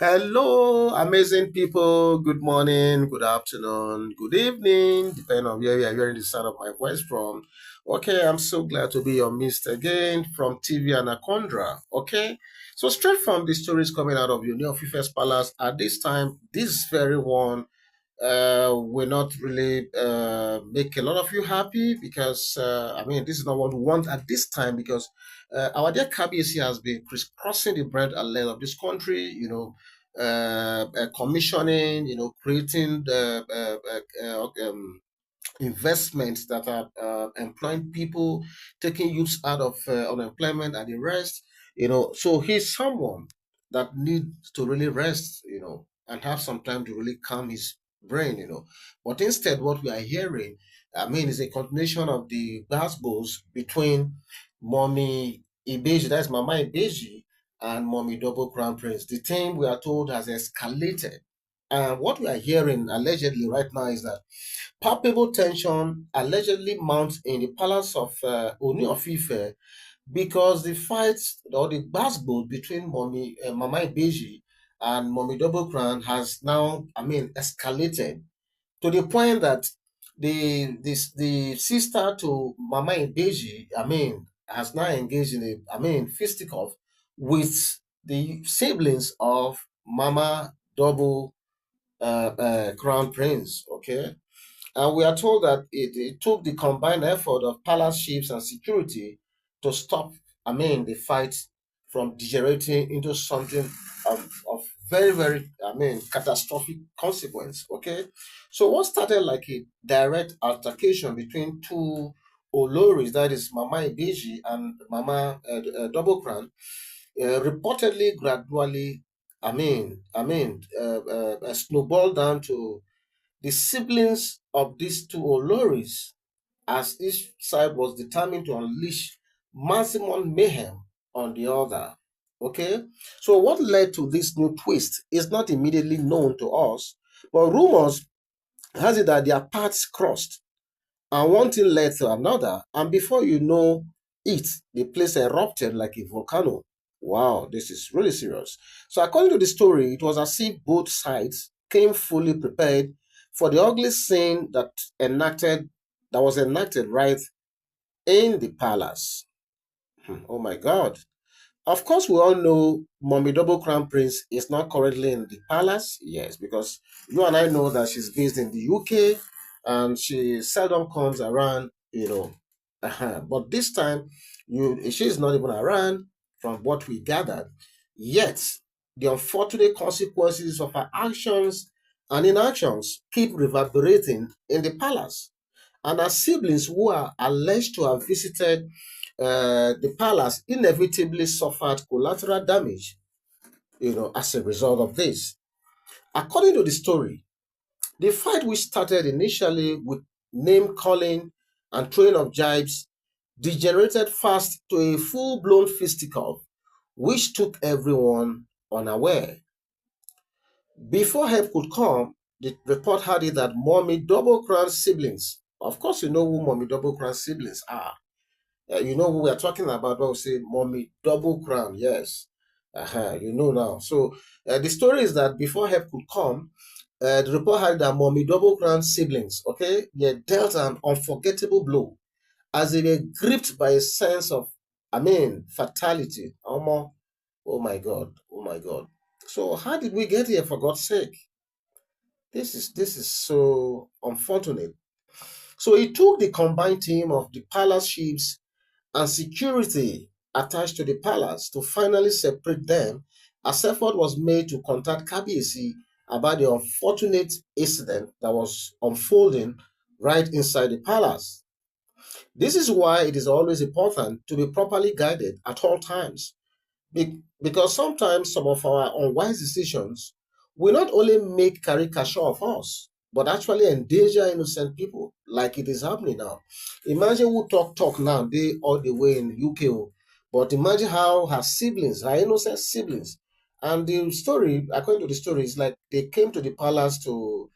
Hello, amazing people. Good morning, good afternoon, good evening, depending on where you are hearing the sound of my voice from. Okay, I'm so glad to be your midst again from TV Anaconda. Okay, so straight from the stories coming out of Ooni Of Ife's palace at this time, this very one will not really make a lot of you happy because I mean this is not what we want at this time because our dear KBC has been crisscrossing the bread and land of this country, commissioning, creating the investments that are employing people, taking youths out of unemployment and the rest. So he's someone that needs to really rest, and have some time to really calm his brain. But instead, what we are hearing, I mean, is a continuation of the battles between Mommy Ibeji, that's Mama Ibeji, and Mommy Double Crown Prince. The thing we are told has escalated. And what we are hearing allegedly right now is that palpable tension allegedly mounts in the palace of Ooni of Ife because the fight or the baseball between Mama Ibeji and Mommy Double Crown has now, I mean, escalated to the point that the sister to Mama Ibeji, I mean, has now engaged in fisticuff with the siblings of Mama Double Crown Prince. Okay, and we are told that it took the combined effort of palace chiefs and security to stop, the fight from degenerating into something of very, very, catastrophic consequence. Okay. So what started like a direct altercation between two Oloris, that is Mama Ibeji and Mama Double Crown, reportedly gradually, snowballed down to the siblings of these two Oloris, as each side was determined to unleash maximum mayhem on the other. Okay, so what led to this new twist is not immediately known to us, but rumors has it that their paths crossed and one thing led to another, and before you know it, the place erupted like a volcano. Wow, this is really serious. So, according to the story, it was as if both sides came fully prepared for the ugly scene that was enacted right in the palace. Oh my God. Of course, we all know Mommy Double Crown Prince is not currently in the palace. Yes, because you and I know that she's based in the UK and she seldom comes around. But this time, she's not even around from what we gathered. Yet, the unfortunate consequences of her actions and inactions keep reverberating in the palace. And her siblings, who are alleged to have visited the palace, inevitably suffered collateral damage, as a result of this. According to the story, the fight, which started initially with name calling and throwing of jibes, degenerated fast to a full blown fisticuff, which took everyone unaware. Before help could come, the report had it that Mommy Double Crown siblings, of course, you know who Mommy Double Crown siblings are. You know who we are talking about when we say Mommy Double Crown. Yes. You know now. So the story is that before help could come, the report had that Mommy Double Crown siblings, okay, they dealt an unforgettable blow as they were gripped by a sense of, fatality. Oh my God. Oh my God. So how did we get here, for God's sake? This is so unfortunate. So it took the combined team of the palace chiefs and security attached to the palace to finally separate them, as effort was made to contact Kabiyesi about the unfortunate incident that was unfolding right inside the palace. This is why it is always important to be properly guided at all times, because sometimes some of our unwise decisions will not only make caricature of us, but actually endanger innocent people, like it is happening now. Imagine who talk now, they all the way in UK, but imagine how her siblings, her innocent siblings, and the story, according to the story, is like they came to the palace to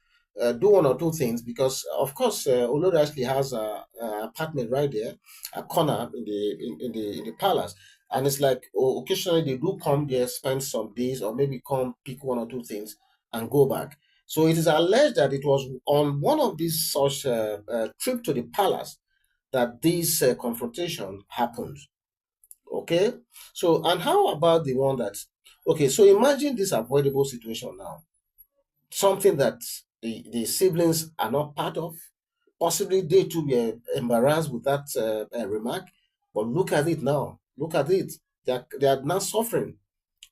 do one or two things because, of course, Olori actually has a apartment right there, a corner in the palace, And it's like, occasionally they do come there, spend some days, or maybe come pick one or two things and go back. So it is alleged that it was on one of these such trip to the palace that this confrontation happened. Okay, so and how about the one that? Okay, so imagine this avoidable situation now, something that the siblings are not part of. Possibly they too were embarrassed with that remark, but look at it now. Look at it. They are now suffering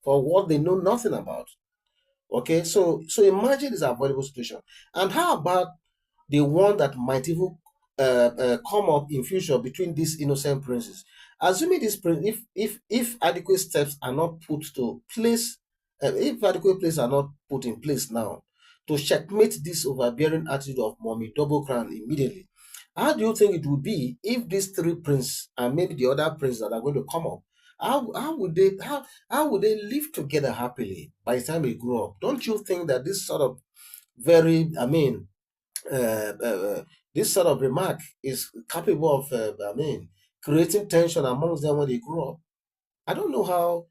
for what they know nothing about. Okay, so imagine this avoidable situation. And how about the one that might even come up in future between these innocent princes? Assuming this prince, if adequate steps are not put to place, if adequate places are not put in place now to checkmate this overbearing attitude of mommy double crown immediately, how do you think it would be if these three princes and maybe the other princes that are going to come up, how would they live together happily by the time they grow up? Don't you think that this sort of very, uh, uh, uh, this sort of remark is capable of, creating tension amongst them when they grow up? I don't know how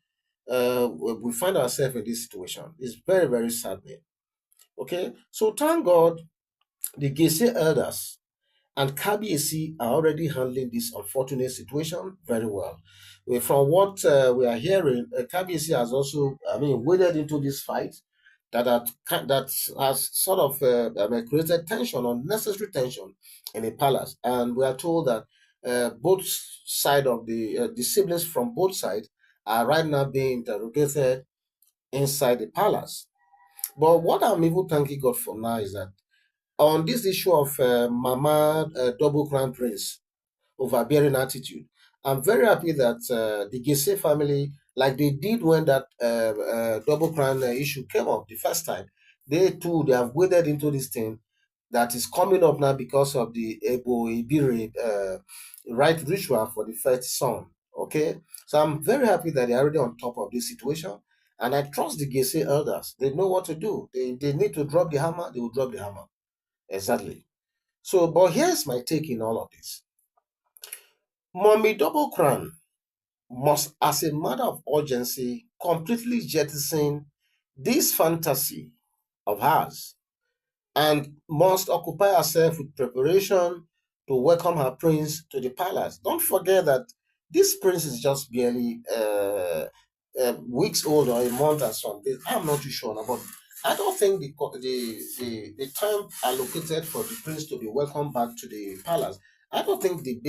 we find ourselves in this situation. It's very, very saddening. Okay, so thank God the Gese elders and KBAC are already handling this unfortunate situation very well. From what we are hearing, KBAC has also, waded into this fight that has sort of created tension, unnecessary tension in the palace. And we are told that both side of the siblings from both sides are right now being interrogated inside the palace. But what I'm even thanking God for now is that on this issue of Mama Double Crown Prince overbearing attitude, I'm very happy that the Gese family, like they did when that Double Crown issue came up the first time, they have waded into this thing that is coming up now because of the Ebo Ibiri right ritual for the first son. Okay, so I'm very happy that they're already on top of this situation. And I trust the Gese elders. They know what to do. They need to drop the hammer, they will drop the hammer. Exactly. So, but here's my take in all of this. Mommy Double Crown must, as a matter of urgency, completely jettison this fantasy of hers and must occupy herself with preparation to welcome her prince to the palace. Don't forget that this prince is just barely weeks old or a month or something. I'm not too sure, but I don't think the time allocated for the prince to be welcomed back to the palace. I don't think the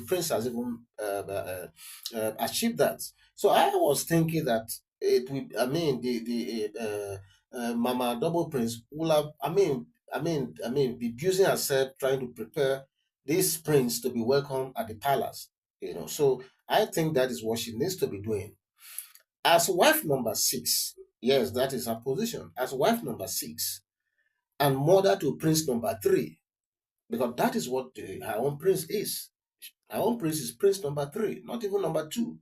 prince has even achieved that. So I was thinking that it would, Mama Double Prince will have, be abusing herself trying to prepare this prince to be welcome at the palace. So I think that is what she needs to be doing. As wife number six, yes, that is her position. As wife number six and mother to prince number three, because that is what her own prince is. Her own prince is prince number three, not even number two.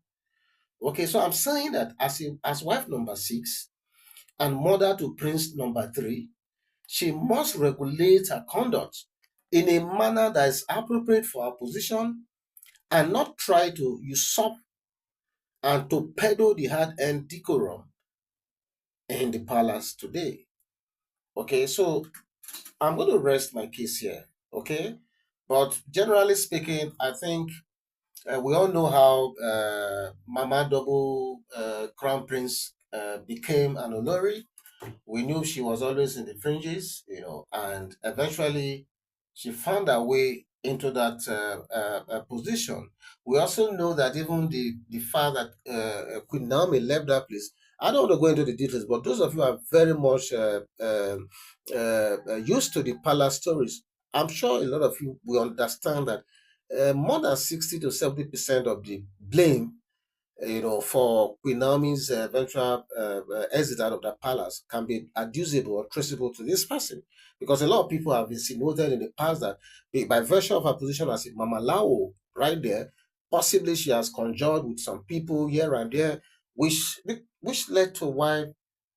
Okay, so I'm saying that as wife number six and mother to prince number three, she must regulate her conduct in a manner that is appropriate for her position and not try to usurp and to peddle the hard-earned decorum in the palace today. Okay, so I'm going to rest my case here. Okay, but generally speaking, I think we all know how Mama Double Crown Prince became an Olori. We knew she was always in the fringes, and eventually she found her way into that position. We also know that even the fact that Queen Naomi left that place. I don't want to go into the details, but those of you are very much used to the palace stories. I'm sure a lot of you will understand that more than 60 to 70% of the blame for Queen Naomi's eventual exit out of the palace can be adducible or traceable to this person. Because a lot of people have insinuated in the past that by virtue of her position as a Mama Lao right there, possibly she has conjured with some people here and there, which led to why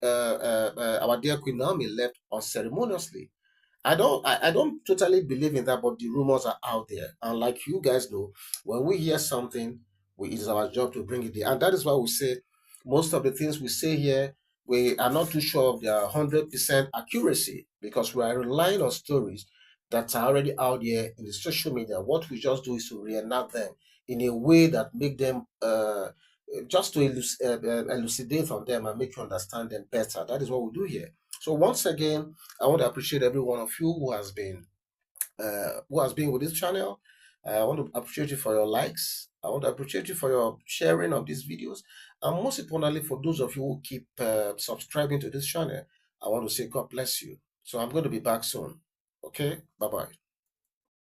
our dear Queen Naomi left unceremoniously. I don't totally believe in that, but the rumors are out there. And like you guys know, when we hear something, it is our job to bring it there. And that is why we say most of the things we say here, we are not too sure of their 100% accuracy because we are relying on stories that are already out there in the social media. What we just do is to reenact them in a way that make them just to elucidate from them and make you understand them better. That is what we do here. So once again, I want to appreciate every one of you who has been with this channel. I want to appreciate you for your likes. I want to appreciate you for your sharing of these videos. And most importantly, for those of you who keep subscribing to this channel, I want to say God bless you. So I'm going to be back soon. Okay? Bye-bye.